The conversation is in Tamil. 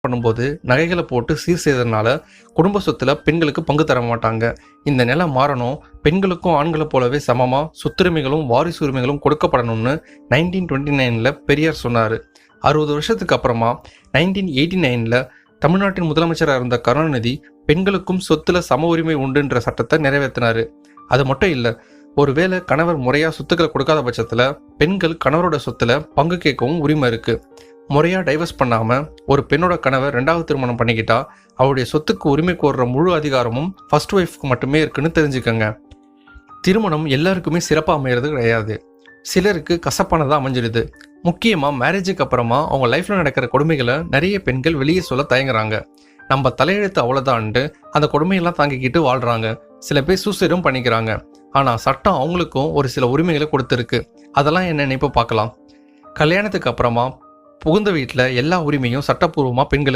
பண்ணும்போது நகைகளை போட்டு சீர் செய்ததுனால குடும்ப சொத்துல பெண்களுக்கு பங்கு தர மாட்டாங்க. இந்த நிலை மாறணும், பெண்களுக்கும் ஆண்களை போலவே சமமா சொத்துரிமைகளும் வாரிசு உரிமைகளும் கொடுக்கப்படணும்னு 1929 பெரியார் சொன்னார். 60 வருஷத்துக்கு அப்புறமா 1989 தமிழ்நாட்டின் முதலமைச்சராக இருந்த கருணாநிதி பெண்களுக்கும் சொத்துல சம உரிமை உண்டுன்ற சட்டத்தை நிறைவேற்றினாரு. அது மட்டும் இல்லை, ஒருவேளை கணவர் முறையா சொத்துக்களை கொடுக்காத பட்சத்துல பெண்கள் கணவரோட சொத்துல பங்கு கேட்கவும் உரிமை இருக்கு. முறையா டைவர்ஸ் பண்ணாம ஒரு பெண்ணோட கணவர் 2வது திருமணம் பண்ணிக்கிட்டா அவருடைய சொத்துக்கு உரிமை கோர்ற முழு அதிகாரமும் ஃபர்ஸ்ட் ஒய்ஃப்க்கு மட்டுமே இருக்குன்னு தெரிஞ்சுக்கங்க. திருமணம் எல்லாருக்குமே சிறப்பாக அமைகிறது கிடையாது. சிலருக்கு கசப்பானதாக அமைஞ்சிடுது. முக்கியமாக மேரேஜுக்கு அப்புறமா அவங்க லைஃப்பில் நடக்கிற கொடுமைகளை நிறைய பெண்கள் வெளியே சொல்ல தயங்குறாங்க. நம்ம தலையெழுத்து அவ்வளோதான்ட்டு அந்த கொடுமையெல்லாம் தாங்கிக்கிட்டு வாழ்கிறாங்க. சில பேர் சூசைடும் பண்ணிக்கிறாங்க. ஆனால் சட்டம் அவங்களுக்கும் ஒரு சில உரிமைகளை கொடுத்துருக்கு. அதெல்லாம் என்னென்னு இப்போ பார்க்கலாம். கல்யாணத்துக்கு அப்புறமா புகுந்த வீட்டில் எல்லா உரிமையும் சட்டப்பூர்வமாக பெண்களுக்கு